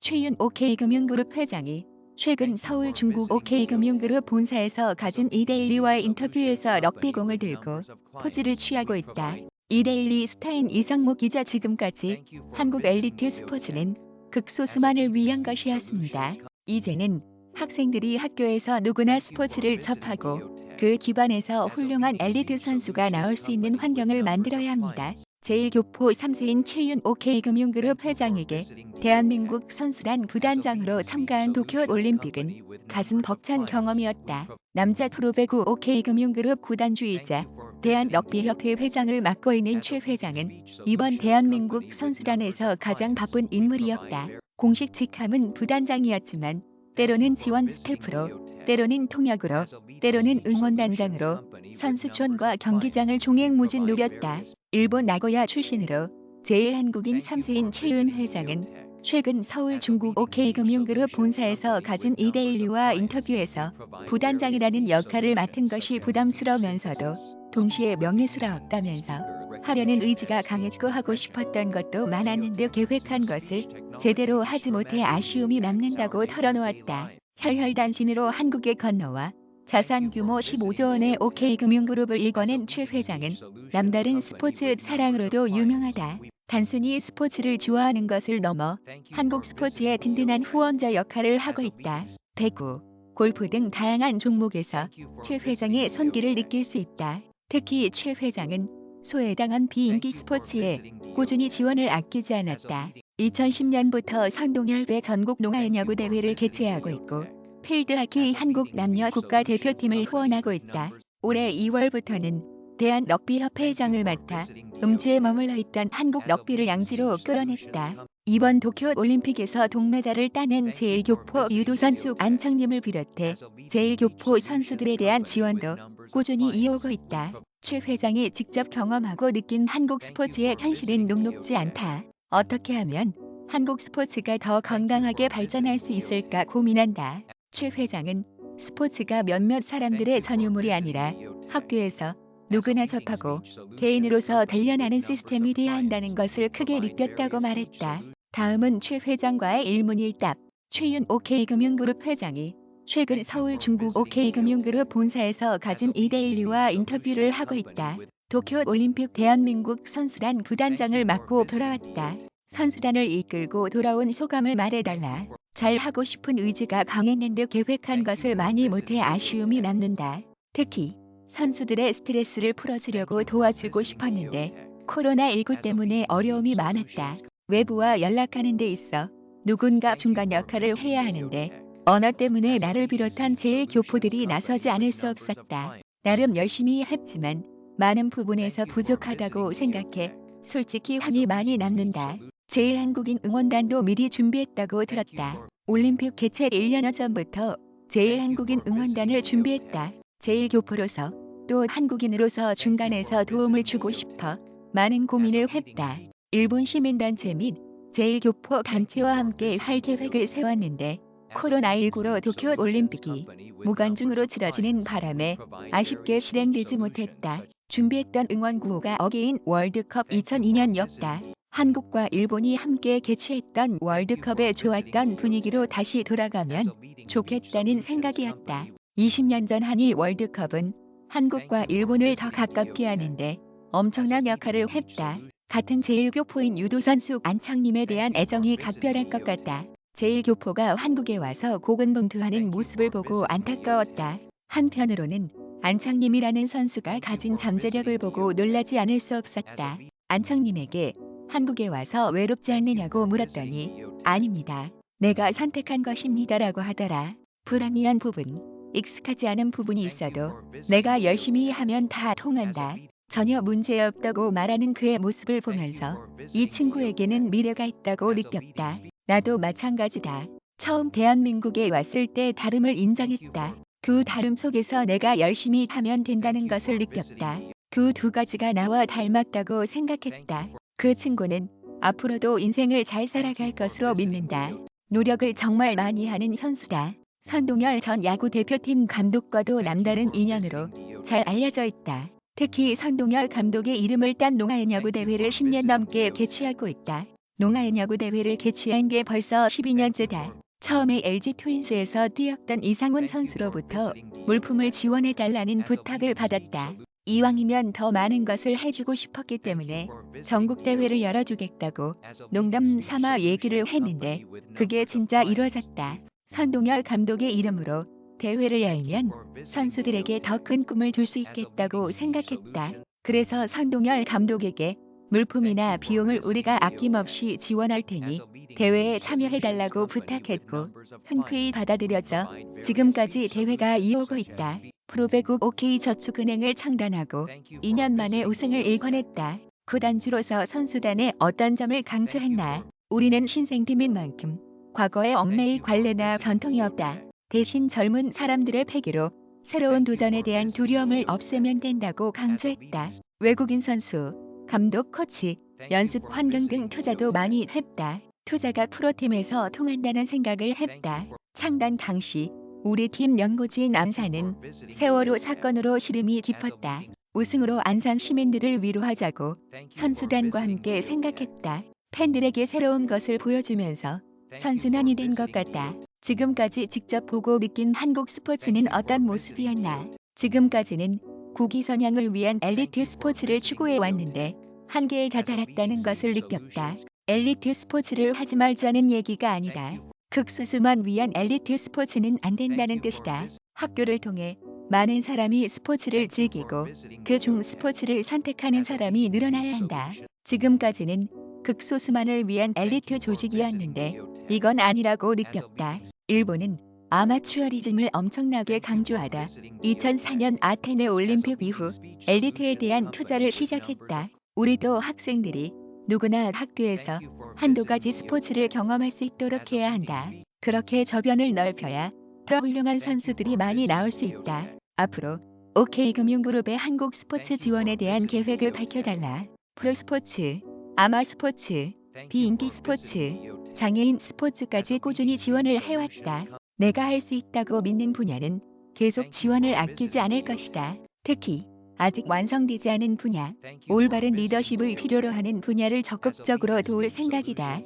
최윤 OK금융그룹 회장이 최근 서울 중국 OK금융그룹 본사에서 가진 이데일리와의 인터뷰에서 럭비공을 들고 포즈를 취하고 있다. 이데일리 스타인 이상무 기자, 지금까지 한국 엘리트 스포츠는 극소수만을 위한 것이었습니다. 이제는 학생들이 학교에서 누구나 스포츠를 접하고 그 기반에서 훌륭한 엘리트 선수가 나올 수 있는 환경을 만들어야 합니다. 제1교포 3세인 최윤 OK금융그룹 회장에게 대한민국 선수단 부단장으로 참가한 도쿄올림픽은 가슴 벅찬 경험이었다. 남자 프로배구 OK금융그룹 구단주이자 대한럭비협회 회장을 맡고 있는 최 회장은 이번 대한민국 선수단에서 가장 바쁜 인물이었다. 공식 직함은 부단장이었지만 때로는 지원 스태프로, 때로는 통역으로, 때로는 응원단장으로 선수촌과 경기장을 종횡무진 누볐다. 일본 나고야 출신으로 제1한국인 3세인 최윤 회장은 최근 서울 중국 OK금융그룹 본사에서 가진 이데일리와 인터뷰에서 부단장이라는 역할을 맡은 것이 부담스러우면서도 동시에 명예스러웠다면서 하려는 의지가 강했고 하고 싶었던 것도 많았는데 계획한 것을 제대로 하지 못해 아쉬움이 남는다고 털어놓았다. 혈혈단신으로 한국에 건너와 자산 규모 15조 원의 OK금융그룹을 일궈낸 최 회장은 남다른 스포츠 사랑으로도 유명하다. 단순히 스포츠를 좋아하는 것을 넘어 한국 스포츠의 든든한 후원자 역할을 하고 있다. 배구, 골프 등 다양한 종목에서 최 회장의 손길을 느낄 수 있다. 특히 최 회장은 소외당한 비인기 스포츠에 꾸준히 지원을 아끼지 않았다. 2010년부터 선동열배 전국 농아연야구 대회를 개최하고 있고 필드하키 한국 남녀 국가대표팀을 후원하고 있다. 올해 2월부터는 대한럭비협회장을 맡아 음지에 머물러 있던 한국 럭비를 양지로 끌어냈다. 이번 도쿄올림픽에서 동메달을 따낸 제1교포 유도 선수 안창림을 비롯해 제1교포 선수들에 대한 지원도 꾸준히 이어오고 있다. 최 회장이 직접 경험하고 느낀 한국 스포츠의 현실은 녹록지 않다. 어떻게 하면 한국 스포츠가 더 건강하게 발전할 수 있을까 고민한다. 최 회장은 스포츠가 몇몇 사람들의 전유물이 아니라 학교에서 누구나 접하고 개인으로서 단련하는 시스템이 돼야 한다는 것을 크게 느꼈다고 말했다. 다음은 최 회장과의 일문일답. 최윤 OK금융그룹 회장이 최근 서울 중국 OK금융그룹 본사에서 가진 이데일리와 인터뷰를 하고 있다. 도쿄올림픽 대한민국 선수단 부단장을 맡고 돌아왔다. 선수단을 이끌고 돌아온 소감을 말해달라. 잘하고 싶은 의지가 강했는데 계획한 것을 많이 못해 아쉬움이 남는다. 특히 선수들의 스트레스를 풀어주려고 도와주고 싶었는데 코로나19 때문에 어려움이 많았다. 외부와 연락하는 데 있어 누군가 중간 역할을 해야 하는데 언어 때문에 나를 비롯한 제1교포들이 나서지 않을 수 없었다. 나름 열심히 했지만 많은 부분에서 부족하다고 생각해 솔직히 한이 많이 남는다. 제1한국인 응원단도 미리 준비했다고 들었다. 올림픽 개최 1년 전부터 제1한국인 응원단을 준비했다. 제1교포로서 또 한국인으로서 중간에서 도움을 주고 싶어 많은 고민을 했다. 일본 시민단체 및 제1교포 단체와 함께 할 계획을 세웠는데 코로나19로 도쿄올림픽이 무관중으로 치러지는 바람에 아쉽게 실행되지 못했다. 준비했던 응원 구호가 어게인 월드컵 2002년이었다. 한국과 일본이 함께 개최했던 월드컵의 좋았던 분위기로 다시 돌아가면 좋겠다는 생각이었다. 20년 전 한일 월드컵은 한국과 일본을 더 가깝게 하는데 엄청난 역할을 했다. 같은 제1교포인 유도 선수 안창림에 대한 애정이 각별할 것 같다. 제1교포가 한국에 와서 고군분투하는 모습을 보고 안타까웠다. 한편으로는 안창림이라는 선수가 가진 잠재력을 보고 놀라지 않을 수 없었다. 안창림에게 한국에 와서 외롭지 않느냐고 물었더니 아닙니다. 내가 선택한 것입니다라고 하더라. 불합리한 부분, 익숙하지 않은 부분이 있어도 내가 열심히 하면 다 통한다. 전혀 문제없다고 말하는 그의 모습을 보면서 이 친구에게는 미래가 있다고 느꼈다. 나도 마찬가지다. 처음 대한민국에 왔을 때 다름을 인정했다. 그 다름 속에서 내가 열심히 하면 된다는 것을 느꼈다. 그 두 가지가 나와 닮았다고 생각했다. 그 친구는 앞으로도 인생을 잘 살아갈 것으로 믿는다. 노력을 정말 많이 하는 선수다. 선동열 전 야구 대표팀 감독과도 남다른 인연으로 잘 알려져 있다. 특히 선동열 감독의 이름을 딴 농아연야구 대회를 10년 넘게 개최하고 있다. 농아의 야구 대회를 개최한 게 벌써 12년째다. 처음에 LG 트윈스에서 뛰었던 이상훈 선수로부터 물품을 지원해달라는 부탁을 받았다. 이왕이면 더 많은 것을 해주고 싶었기 때문에 전국 대회를 열어주겠다고 농담 삼아 얘기를 했는데 그게 진짜 이뤄졌다. 선동열 감독의 이름으로 대회를 열면 선수들에게 더 큰 꿈을 줄 수 있겠다고 생각했다. 그래서 선동열 감독에게 물품이나 비용을 우리가 아낌없이 지원할 테니 대회에 참여해달라고 부탁했고 흔쾌히 받아들여져 지금까지 대회가 이어오고 있다. 프로배구 OK저축은행을 창단하고 2년 만에 우승을 일궈냈다. 구단주로서 선수단에 어떤 점을 강조했나? 우리는 신생팀인 만큼 과거의 얽매일 관례나 전통이 없다. 대신 젊은 사람들의 패기로 새로운 도전에 대한 두려움을 없애면 된다고 강조했다. 외국인 선수, 감독, 코치, 연습 환경 등 투자도 많이 했다. 투자가 프로팀에서 통한다는 생각을 했다. 창단 당시 우리 팀 연고지인 안산은 세월호 사건으로 시름이 깊었다. 우승으로 안산 시민들을 위로하자고 선수단과 함께 생각했다. 팬들에게 새로운 것을 보여주면서 선순환이 된 것 같다. 지금까지 직접 보고 느낀 한국 스포츠는 어떤 모습이었나? 지금까지는 국위 선양을 위한 엘리트 스포츠를 추구해 왔는데 한계에 다다랐다는 것을 느꼈다. 엘리트 스포츠를 하지 말자는 얘기가 아니다. 극소수만 위한 엘리트 스포츠는 안 된다는 뜻이다. 학교를 통해 많은 사람이 스포츠를 즐기고 그중 스포츠를 선택하는 사람이 늘어나야 한다. 지금까지는 극소수만을 위한 엘리트 조직이었는데 이건 아니라고 느꼈다. 일본은 아마추어리즘을 엄청나게 강조하다 2004년 아테네 올림픽 이후 엘리트에 대한 투자를 시작했다. 우리도 학생들이 누구나 학교에서 한두 가지 스포츠를 경험할 수 있도록 해야 한다. 그렇게 저변을 넓혀야 더 훌륭한 선수들이 많이 나올 수 있다. 앞으로 OK금융그룹의 한국 스포츠 지원에 대한 계획을 밝혀달라. 프로스포츠, 아마스포츠, 비인기 스포츠, 장애인 스포츠까지 꾸준히 지원을 해왔다. 내가 할 수 있다고 믿는 분야는 계속 지원을 아끼지 않을 것이다. 특히 아직 완성되지 않은 분야, 올바른 리더십을 필요로 하는 분야를 적극적으로 도울 생각이다.